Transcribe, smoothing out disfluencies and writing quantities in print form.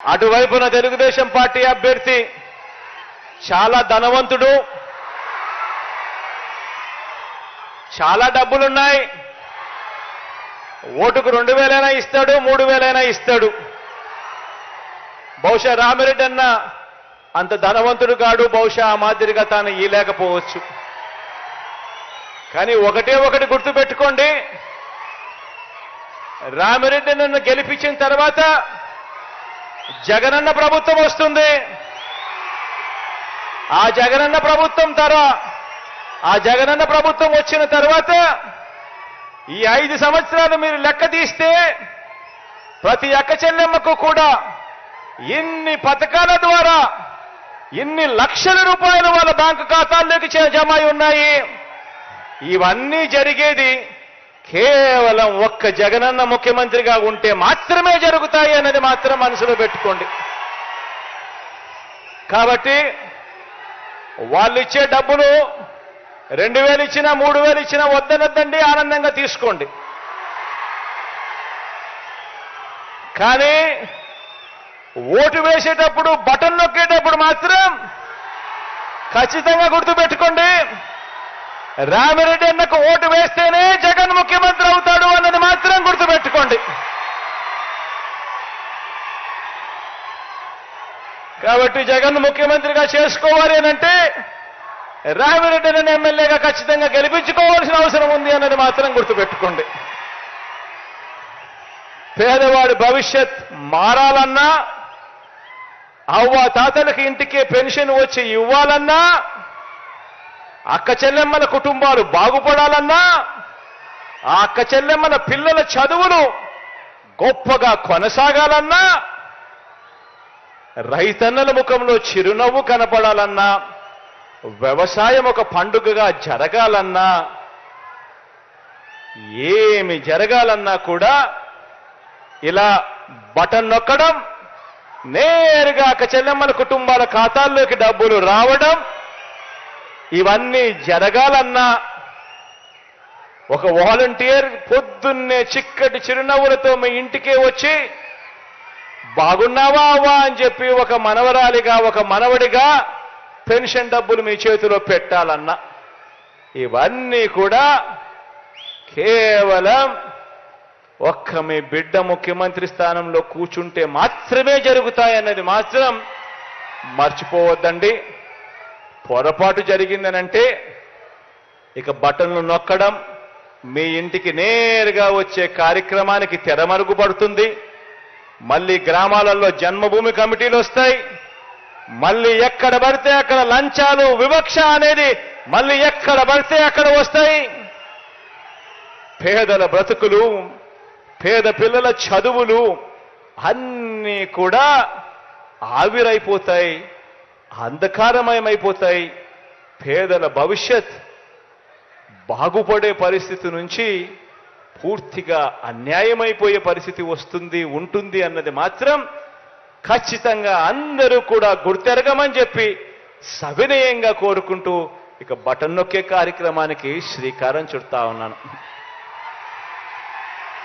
అటువైపున Telugu Desam party అభ్యర్థి చాలా ధనవంతుడు, చాలా డబ్బులున్నాయి, ఓటుకు 2000 ఇస్తాడు, 3000 ఇస్తాడు. బహుశా రామిరెడ్డి అన్న అంత ధనవంతుడు కాడు, బహుశా ఆ మాదిరిగా తాను ఇయలేకపోవచ్చు. కానీ ఒకటే ఒకటి గుర్తుపెట్టుకోండి, రామిరెడ్డి నన్ను గెలిపించిన తర్వాత జగనన్న ప్రభుత్వం వస్తుంది. ఆ జగనన్న ప్రభుత్వం వచ్చిన తర్వాత ఈ 5 సంవత్సరాలు మీరు లెక్క తీస్తే ప్రతి అక్క చెల్లెమ్మకు కూడా ఇన్ని పథకాల ద్వారా ఇన్ని లక్షల రూపాయలు వాళ్ళ బ్యాంకు ఖాతాల్లోకి జమ అయి ఉన్నాయి. ఇవన్నీ జరిగేది కేవలం ఒక్క జగనన్న ముఖ్యమంత్రిగా ఉంటే మాత్రమే జరుగుతాయి అన్నది మాత్రం మనసులో పెట్టుకోండి. కాబట్టి వాళ్ళు ఇచ్చే డబ్బులు 2000 ఇచ్చినా 3000 ఇచ్చినా వద్దనొద్దండి, ఆనందంగా తీసుకోండి. కానీ ఓటు వేసేటప్పుడు బటన్ నొక్కేటప్పుడు మాత్రం ఖచ్చితంగా గుర్తుపెట్టుకోండి, రామిరెడ్డి అన్నకు ఓటు వేస్తేనే జగన్ ముఖ్యమంత్రి అవుతాడు అన్నది మాత్రం గుర్తుపెట్టుకోండి. కాబట్టి జగన్ ముఖ్యమంత్రిగా చేసుకోవాలి అనంటే రామిరెడ్డి అన్న ఎమ్మెల్యేగా ఖచ్చితంగా గెలిపించుకోవాల్సిన అవసరం ఉంది అన్నది మాత్రం గుర్తుపెట్టుకోండి. పేదవాడి భవిష్యత్ మారాలన్నా, అవ్వ తాతలకి ఇంటికే పెన్షన్ వచ్చి ఇవ్వాలన్నా, అక్క చెల్లెమ్మల కుటుంబాలు బాగుపడాలన్నా, ఆ అక్క చెల్లెమ్మల పిల్లల చదువులు గొప్పగా కొనసాగాలన్నా, రైతన్నల ముఖంలో చిరునవ్వు కనపడాలన్నా, వ్యవసాయం ఒక పండుగగా జరగాలన్నా, ఏమి జరగాలన్నా కూడా ఇలా బటన్ నొక్కడం, నేరుగా అక్క చెల్లెమ్మల కుటుంబాల ఖాతాల్లోకి డబ్బులు రావడం, ఇవన్నీ జరగాలన్నా ఒక వాలంటీర్ పొద్దున్నే చిక్కటి చిరునవ్వులతో మీ ఇంటికే వచ్చి బాగున్నావా అవ్వా అని చెప్పి ఒక మనవరాలిగా ఒక మనవడిగా పెన్షన్ డబ్బులు మీ చేతిలో పెట్టాలన్నా, ఇవన్నీ కూడా కేవలం ఒక్క మీ బిడ్డ ముఖ్యమంత్రి స్థానంలో కూర్చుంటే మాత్రమే జరుగుతాయన్నది మాత్రం మర్చిపోవద్దండి. పొరపాటు జరిగిందనంటే ఇక బటన్లు నొక్కడం, మీ ఇంటికి నేరుగా వచ్చే కార్యక్రమానికి తెరమరుగుపడుతుంది. మళ్ళీ గ్రామాలలో జన్మభూమి కమిటీలు వస్తాయి. మళ్ళీ ఎక్కడ పడితే అక్కడ లంచాలు, వివక్ష అనేది మళ్ళీ ఎక్కడ పడితే అక్కడ వస్తాయి. పేదల బ్రతుకులు, పేద పిల్లల చదువులు అన్నీ కూడా ఆవిరైపోతాయి, అంధకారమయమైపోతాయి. పేదల భవిష్యత్ బాగుపడే పరిస్థితి నుంచి పూర్తిగా అన్యాయమైపోయే పరిస్థితి ఉంటుంది అన్నది మాత్రం ఖచ్చితంగా అందరూ కూడా గుర్తెరగమని చెప్పి సవినయంగా కోరుకుంటూ ఇక బటన్ నొక్కే కార్యక్రమానికి శ్రీకారం చుడతా ఉన్నాను.